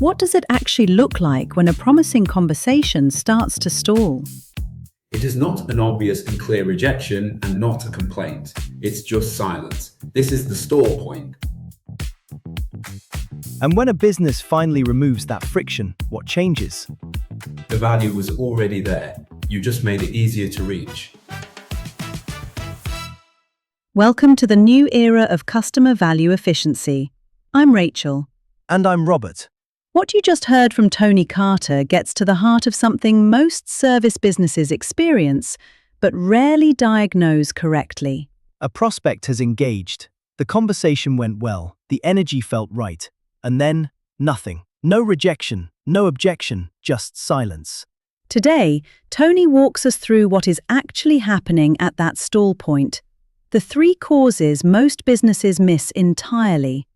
What does it actually look like when a promising conversation starts to stall? It is not an obvious and clear rejection and not a complaint. It's just silence. This is the stall point. And when a business finally removes that friction, what changes? The value was already there. You just made it easier to reach. Welcome to the new era of customer value efficiency. I'm Rachel. And I'm Robert. What you just heard from Tony Carter gets to the heart of something most service businesses experience, but rarely diagnose correctly. A prospect has engaged. The conversation went well. The energy felt right. And then, nothing. No rejection, no objection, just silence. Today, Tony walks us through what is actually happening at that stall point, the three causes most businesses miss entirely,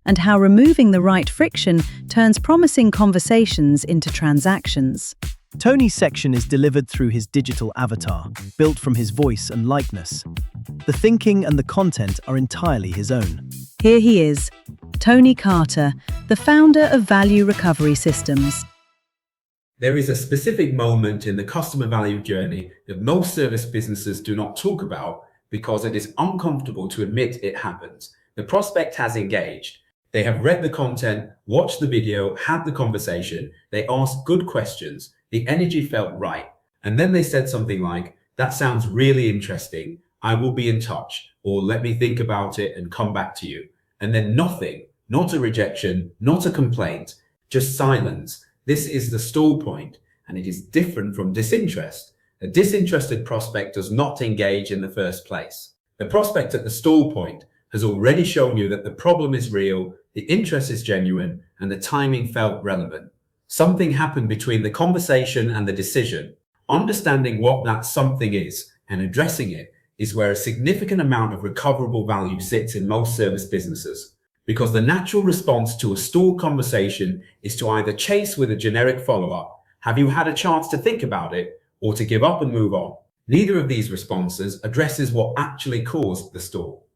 and how removing the right friction turns promising conversations into transactions. Tony's section is delivered through his digital avatar, built from his voice and likeness. The thinking and the content are entirely his own. Here he is, Tony Carter, the founder of Value Recovery Systems. There is a specific moment in the customer value journey that most service businesses do not talk about because it is uncomfortable to admit it happens. The prospect has engaged. They have read the content, watched the video, had the conversation. They asked good questions. The energy felt right. And then they said something like, "That sounds really interesting. I will be in touch," or "Let me think about it and come back to you." And then nothing, not a rejection, not a complaint, just silence. This is the stall point, and it is different from disinterest. A disinterested prospect does not engage in the first place. The prospect at the stall point has already shown you that the problem is real, the interest is genuine, and the timing felt relevant. Something happened between the conversation and the decision. Understanding what that something is and addressing it is where a significant amount of recoverable value sits in most service businesses. Because the natural response to a stalled conversation is to either chase with a generic follow-up, "Have you had a chance to think about it?" or to give up and move on. Neither of these responses addresses what actually caused the stall.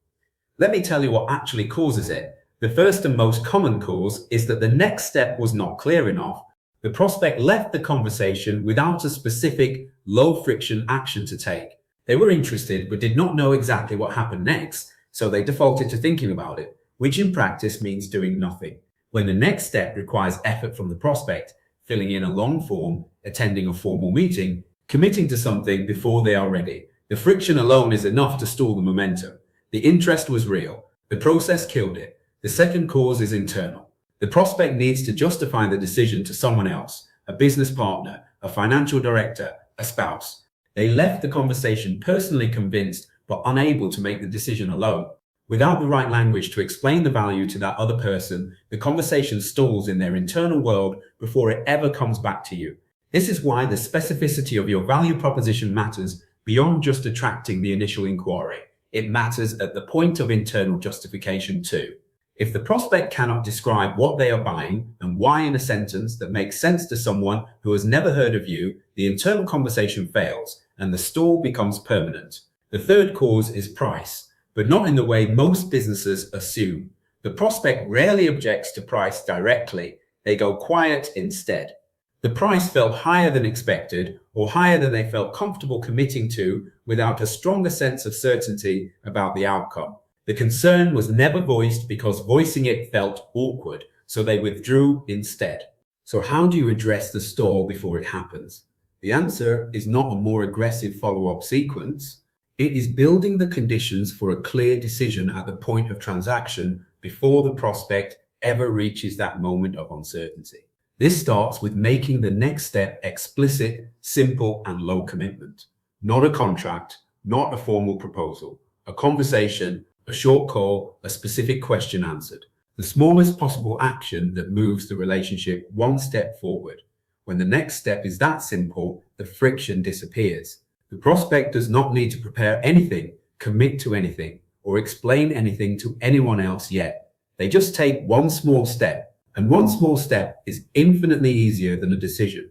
Let me tell you what actually causes it. The first and most common cause is that the next step was not clear enough. The prospect left the conversation without a specific, low-friction action to take. They were interested but did not know exactly what happened next, so they defaulted to thinking about it, which in practice means doing nothing. When the next step requires effort from the prospect, filling in a long form, attending a formal meeting, committing to something before they are ready, the friction alone is enough to stall the momentum. The interest was real. The process killed it. The second cause is internal. The prospect needs to justify the decision to someone else, a business partner, a financial director, a spouse. They left the conversation personally convinced but unable to make the decision alone. Without the right language to explain the value to that other person, the conversation stalls in their internal world before it ever comes back to you. This is why the specificity of your value proposition matters beyond just attracting the initial inquiry. It matters at the point of internal justification too. If the prospect cannot describe what they are buying and why in a sentence that makes sense to someone who has never heard of you, the internal conversation fails and the stall becomes permanent. The third cause is price, but not in the way most businesses assume. The prospect rarely objects to price directly. They go quiet instead. The price felt higher than expected or higher than they felt comfortable committing to without a stronger sense of certainty about the outcome. The concern was never voiced because voicing it felt awkward, so they withdrew instead. So how do you address the stall before it happens? The answer is not a more aggressive follow-up sequence. It is building the conditions for a clear decision at the point of transaction before the prospect ever reaches that moment of uncertainty. This starts with making the next step explicit, simple, and low commitment. Not a contract, not a formal proposal, a conversation, a short call, a specific question answered. The smallest possible action that moves the relationship one step forward. When the next step is that simple, the friction disappears. The prospect does not need to prepare anything, commit to anything, or explain anything to anyone else yet. They just take one small step. And one small step is infinitely easier than a decision.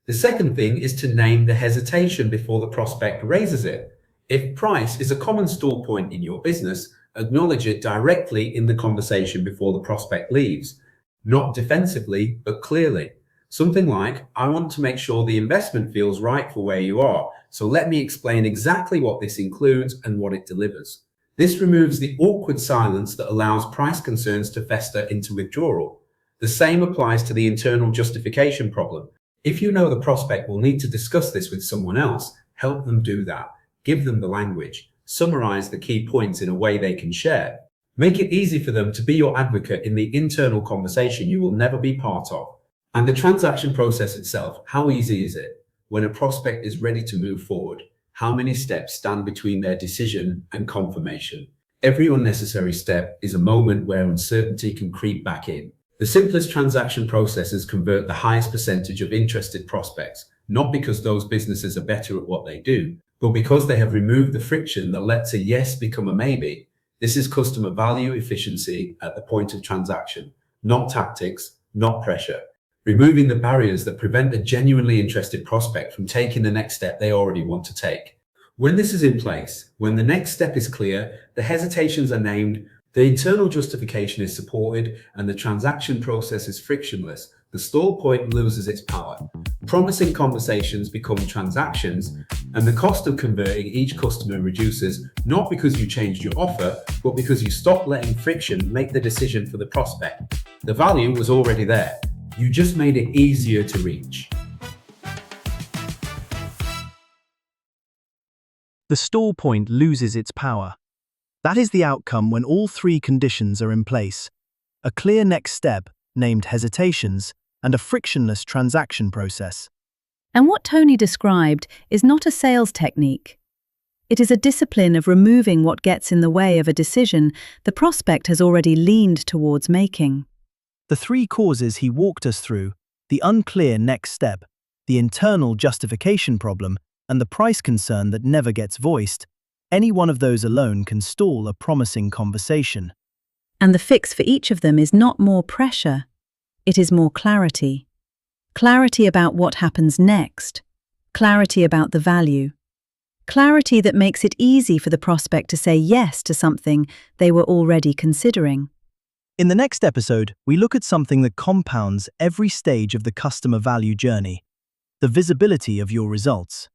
The second thing is to name the hesitation before the prospect raises it. If price is a common stall point in your business, acknowledge it directly in the conversation before the prospect leaves. not defensively, but clearly. Something like, I want to make sure the investment feels right for where you are, so let me explain exactly what this includes and what it delivers. This removes the awkward silence that allows price concerns to fester into withdrawal. The same applies to the internal justification problem. If you know the prospect will need to discuss this with someone else, help them do that. Give them the language. Summarize the key points in a way they can share. Make it easy for them to be your advocate in the internal conversation you will never be part of. And the transaction process itself, how easy is it? When a prospect is ready to move forward, how many steps stand between their decision and confirmation? Every unnecessary step is a moment where uncertainty can creep back in. The simplest transaction processes convert the highest percentage of interested prospects, not because those businesses are better at what they do, but because they have removed the friction that lets a yes become a maybe. This is customer value efficiency at the point of transaction, not tactics, not pressure. Removing the barriers that prevent a genuinely interested prospect from taking the next step they already want to take. When this is in place, when the next step is clear, the hesitations are named, the internal justification is supported, and the transaction process is frictionless, the stall point loses its power. Promising conversations become transactions, and the cost of converting each customer reduces, not because you changed your offer, but because you stopped letting friction make the decision for the prospect. The value was already there. You just made it easier to reach. The stall point loses its power. That is the outcome when all three conditions are in place: a clear next step, named hesitations, and a frictionless transaction process. And what Tony described is not a sales technique. It is a discipline of removing what gets in the way of a decision the prospect has already leaned towards making. The three causes he walked us through, the unclear next step, the internal justification problem, and the price concern that never gets voiced, any one of those alone can stall a promising conversation. And the fix for each of them is not more pressure, it is more clarity. Clarity about what happens next. Clarity about the value. Clarity that makes it easy for the prospect to say yes to something they were already considering. In the next episode, we look at something that compounds every stage of the customer value journey: the visibility of your results.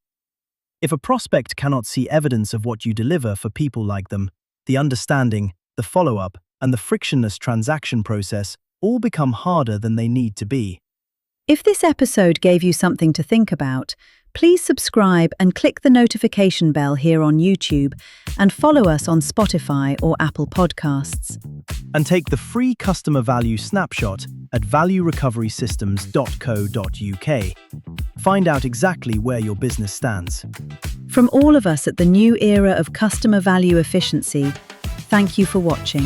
If a prospect cannot see evidence of what you deliver for people like them, the understanding, the follow-up, and the frictionless transaction process all become harder than they need to be. If this episode gave you something to think about, please subscribe and click the notification bell here on YouTube and follow us on Spotify or Apple Podcasts. And take the free customer value snapshot at valuerecoverysystems.co.uk. Find out exactly where your business stands. From all of us at the new era of customer value efficiency, thank you for watching.